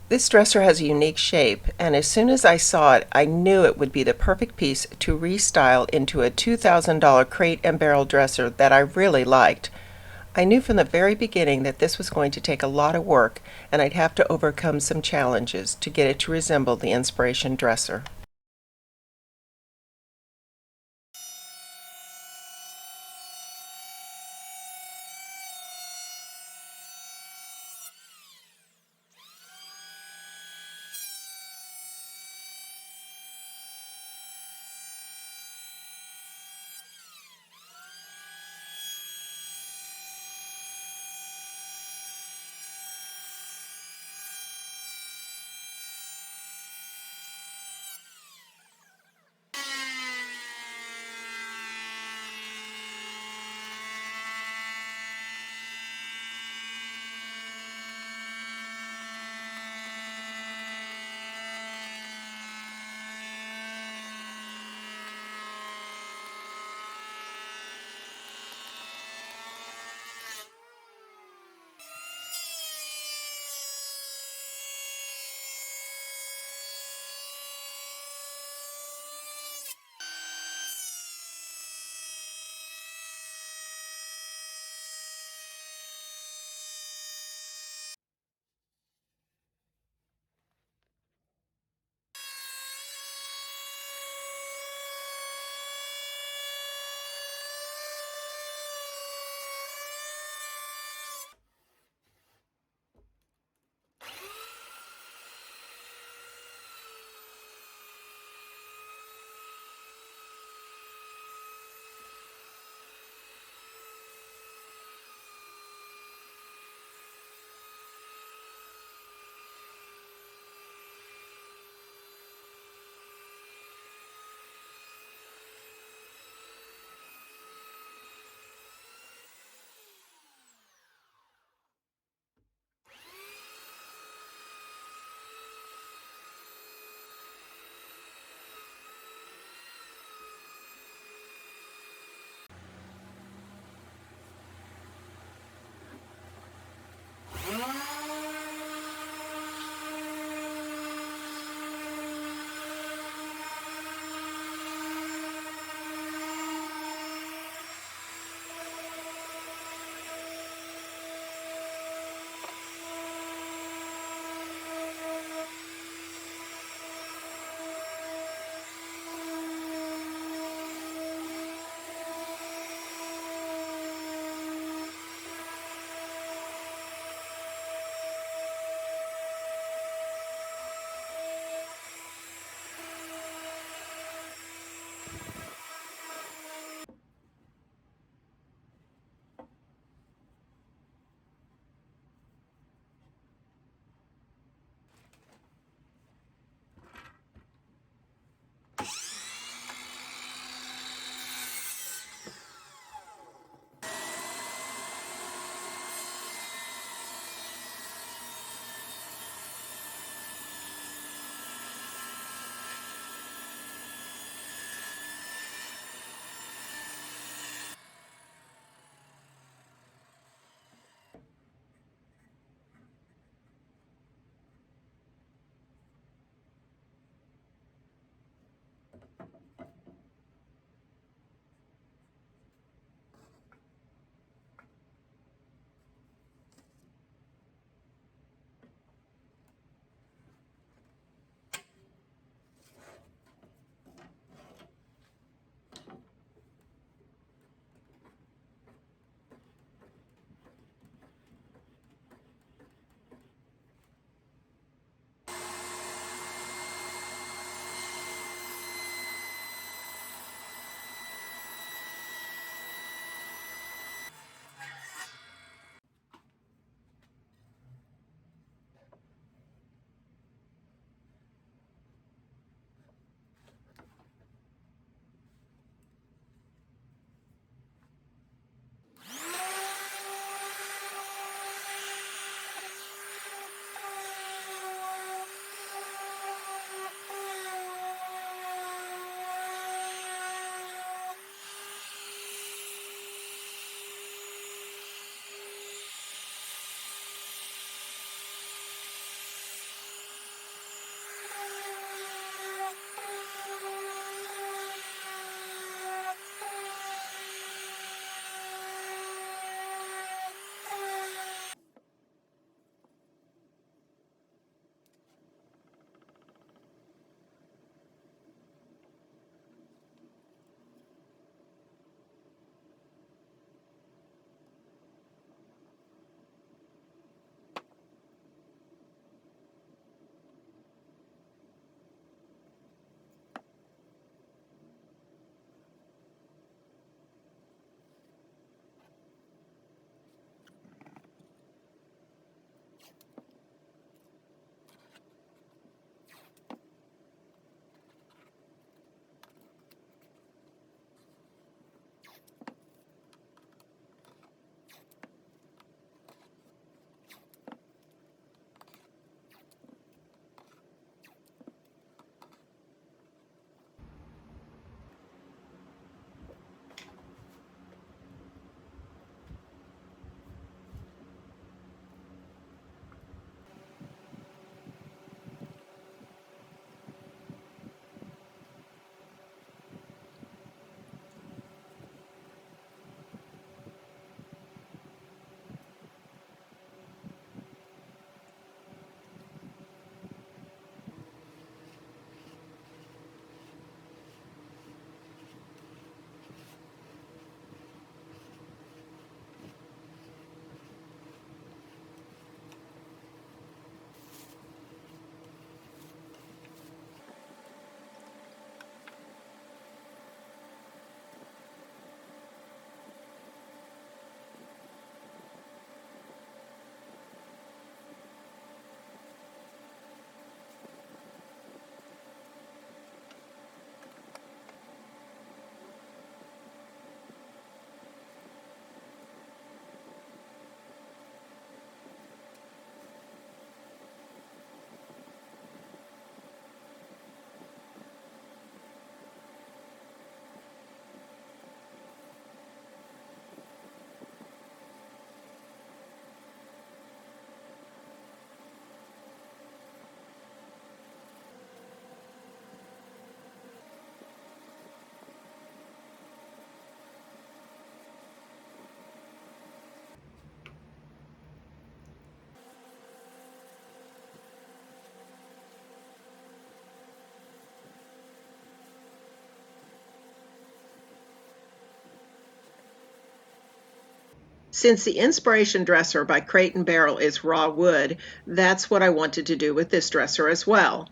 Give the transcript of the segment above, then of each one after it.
This dresser has a unique shape, and as soon as I saw it, I knew it would be the perfect piece to restyle into a $2,000 crate and barrel dresser that I really liked. I knew from the very beginning that this was going to take a lot of work, and I'd have to overcome some challenges to get it to resemble the Inspiration dresser. Since the Inspiration Dresser by Crate and Barrel is raw wood, that's what I wanted to do with this dresser as well.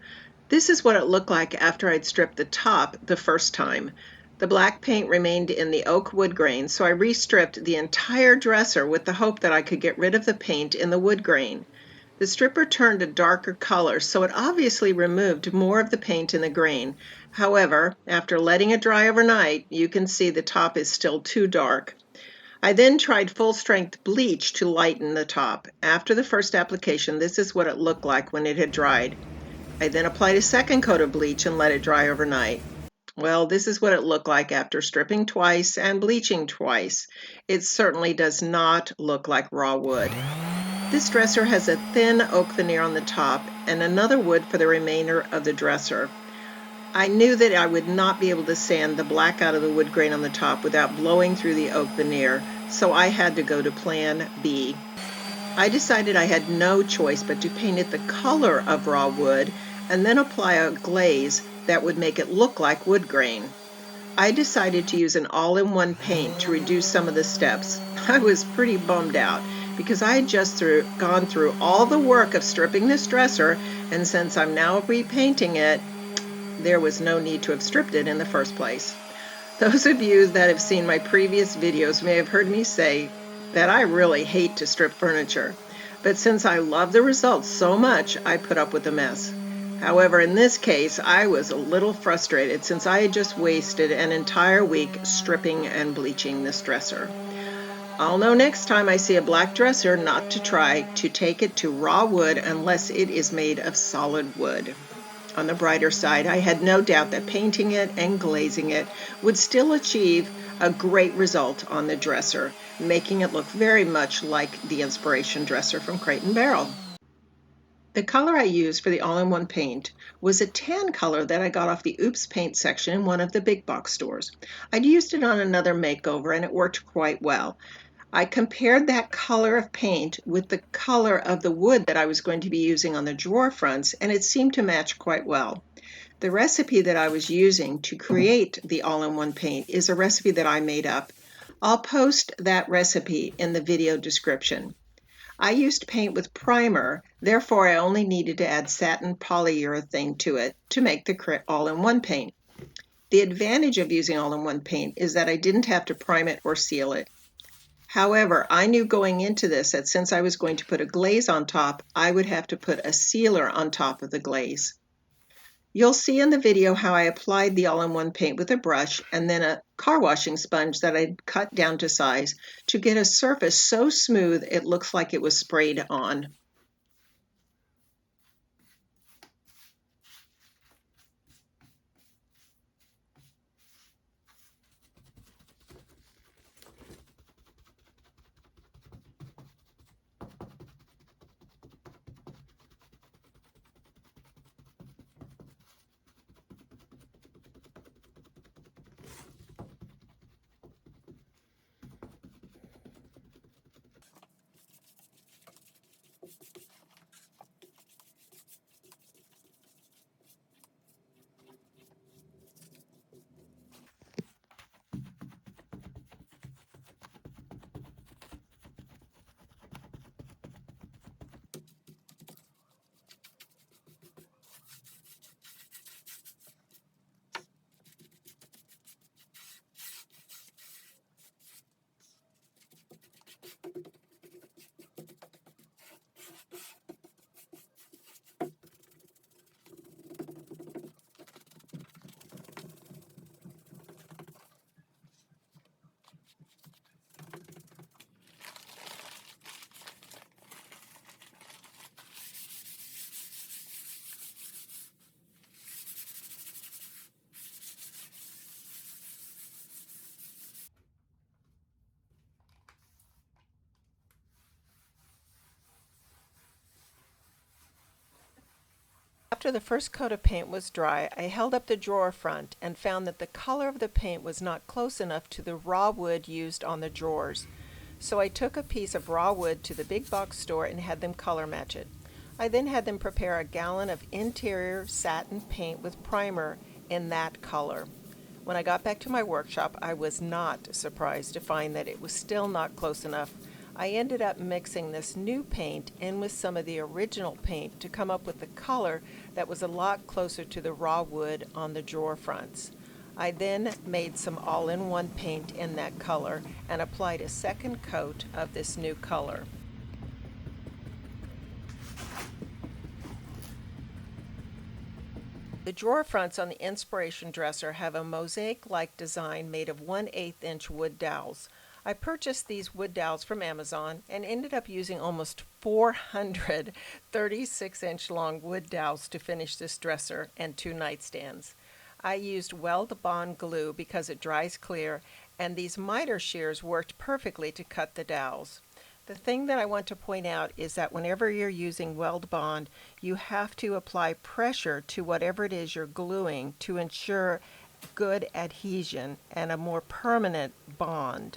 This is what it looked like after I'd stripped the top the first time. The black paint remained in the oak wood grain, so I restripped the entire dresser with the hope that I could get rid of the paint in the wood grain. The stripper turned a darker color, so it obviously removed more of the paint in the grain. However, after letting it dry overnight, you can see the top is still too dark. I then tried full-strength bleach to lighten the top. After the first application, this is what it looked like when it had dried. I then applied a second coat of bleach and let it dry overnight. Well, this is what it looked like after stripping twice and bleaching twice. It certainly does not look like raw wood. This dresser has a thin oak veneer on the top and another wood for the remainder of the dresser. I knew that I would not be able to sand the black out of the wood grain on the top without blowing through the oak veneer, so I had to go to plan B. I decided I had no choice but to paint it the color of raw wood and then apply a glaze that would make it look like wood grain. I decided to use an all-in-one paint to reduce some of the steps. I was pretty bummed out because I had just gone through all the work of stripping this dresser, and since I'm now repainting it, there was no need to have stripped it in the first place. Those of you that have seen my previous videos may have heard me say that I really hate to strip furniture, but since I love the results so much, I put up with the mess. However, in this case, I was a little frustrated since I had just wasted an entire week stripping and bleaching this dresser. I'll know next time I see a black dresser not to try to take it to raw wood unless it is made of solid wood. On the brighter side, I had no doubt that painting it and glazing it would still achieve a great result on the dresser, making it look very much like the Inspiration Dresser from Crate and Barrel. The color I used for the all-in-one paint was a tan color that I got off the Oops paint section in one of the big box stores. I'd used it on another makeover and it worked quite well. I compared that color of paint with the color of the wood that I was going to be using on the drawer fronts, and it seemed to match quite well. The recipe that I was using to create the all-in-one paint is a recipe that I made up. I'll post that recipe in the video description. I used paint with primer, therefore I only needed to add satin polyurethane to it to make the all-in-one paint. The advantage of using all-in-one paint is that I didn't have to prime it or seal it. However, I knew going into this that since I was going to put a glaze on top, I would have to put a sealer on top of the glaze. You'll see in the video how I applied the all-in-one paint with a brush and then a car washing sponge that I'd cut down to size to get a surface so smooth it looks like it was sprayed on. After the first coat of paint was dry, I held up the drawer front and found that the color of the paint was not close enough to the raw wood used on the drawers. So I took a piece of raw wood to the big box store and had them color match it. I then had them prepare a gallon of interior satin paint with primer in that color. When I got back to my workshop, I was not surprised to find that it was still not close enough I ended up mixing this new paint in with some of the original paint to come up with the color that was a lot closer to the raw wood on the drawer fronts. I then made some all-in-one paint in that color and applied a second coat of this new color. The drawer fronts on the Inspiration dresser have a mosaic-like design made of 1/8 inch wood dowels. I purchased these wood dowels from Amazon and ended up using almost 400 36-inch long wood dowels to finish this dresser and 2 nightstands. I used Weld Bond glue because it dries clear, and these miter shears worked perfectly to cut the dowels. The thing that I want to point out is that whenever you're using Weld Bond, you have to apply pressure to whatever it is you're gluing to ensure good adhesion and a more permanent bond.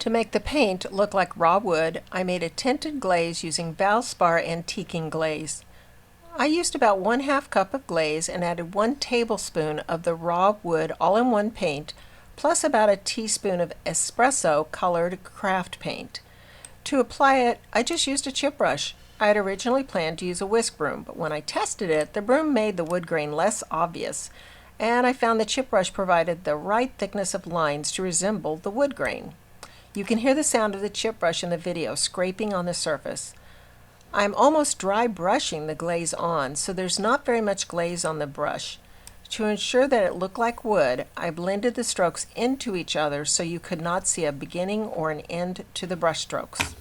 To make the paint look like raw wood, I made a tinted glaze using Valspar antiquing glaze. I used about 1/2 cup of glaze and added 1 tablespoon of the raw wood all-in-one paint, plus about a teaspoon of espresso colored craft paint. To apply it, I just used a chip brush. I had originally planned to use a whisk broom, but when I tested it, the broom made the wood grain less obvious, and I found the chip brush provided the right thickness of lines to resemble the wood grain. You can hear the sound of the chip brush in the video scraping on the surface. I'm almost dry brushing the glaze on, so there's not very much glaze on the brush. To ensure that it looked like wood, I blended the strokes into each other so you could not see a beginning or an end to the brush strokes.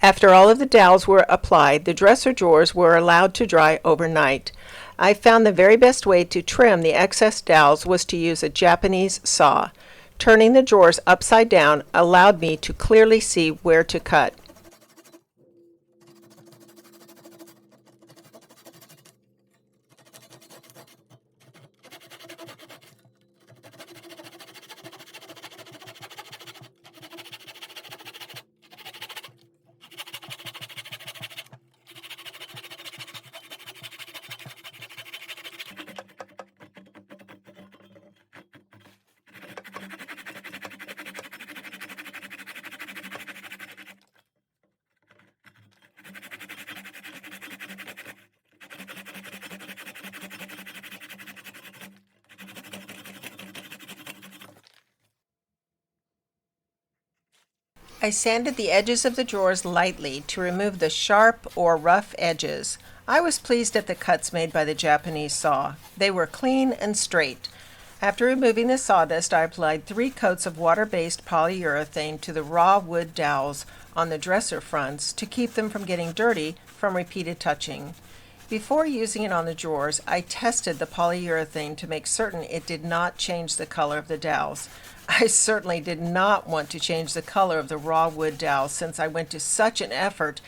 After all of the dowels were applied, the dresser drawers were allowed to dry overnight. I found the very best way to trim the excess dowels was to use a Japanese saw. Turning the drawers upside down allowed me to clearly see where to cut. I sanded the edges of the drawers lightly to remove the sharp or rough edges. I was pleased at the cuts made by the Japanese saw. They were clean and straight. After removing the sawdust, I applied 3 coats of water-based polyurethane to the raw wood dowels on the dresser fronts to keep them from getting dirty from repeated touching. Before using it on the drawers, I tested the polyurethane to make certain it did not change the color of the dowels. I certainly did not want to change the color of the raw wood dowels since I went to such an effort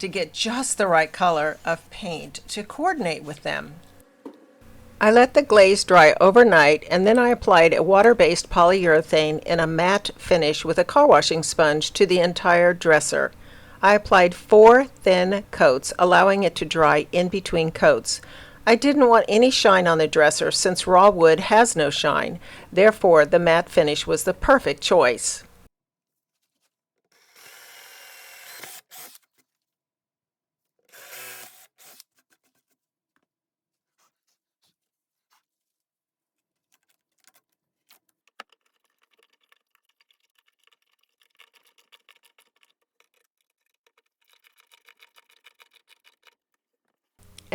to get just the right color of paint to coordinate with them. I let the glaze dry overnight and then I applied a water-based polyurethane in a matte finish with a car washing sponge to the entire dresser. I applied 4 thin coats, allowing it to dry in between coats. I didn't want any shine on the dresser since raw wood has no shine. Therefore, the matte finish was the perfect choice.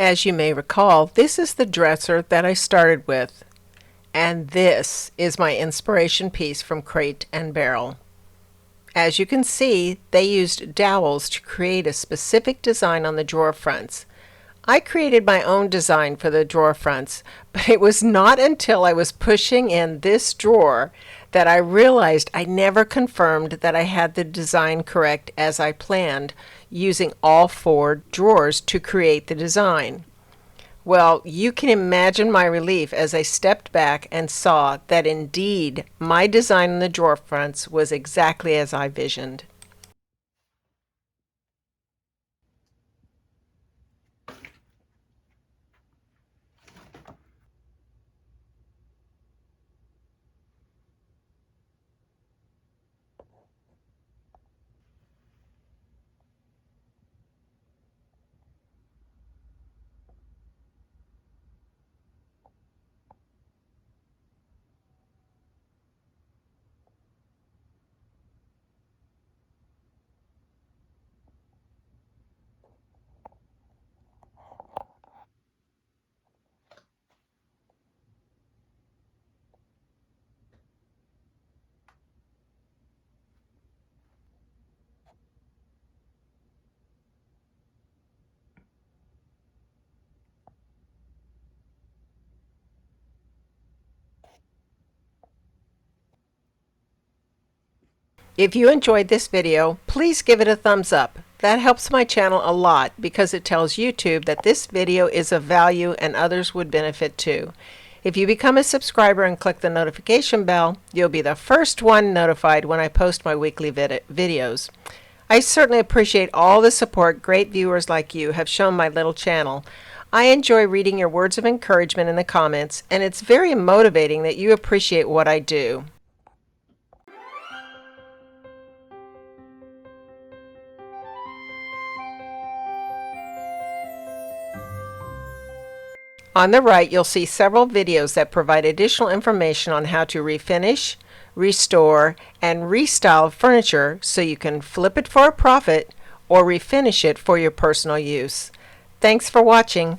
As you may recall, this is the dresser that I started with, and this is my inspiration piece from Crate and Barrel. As you can see, they used dowels to create a specific design on the drawer fronts. I created my own design for the drawer fronts, but it was not until I was pushing in this drawer that I realized I never confirmed that I had the design correct as I planned, using all 4 drawers to create the design. Well, you can imagine my relief as I stepped back and saw that indeed my design on the drawer fronts was exactly as I visioned. If you enjoyed this video, please give it a thumbs up. That helps my channel a lot because it tells YouTube that this video is of value and others would benefit too. If you become a subscriber and click the notification bell, you'll be the first one notified when I post my weekly videos. I certainly appreciate all the support great viewers like you have shown my little channel. I enjoy reading your words of encouragement in the comments, and it's very motivating that you appreciate what I do. On the right, you'll see several videos that provide additional information on how to refinish, restore, and restyle furniture so you can flip it for a profit or refinish it for your personal use. Thanks for watching.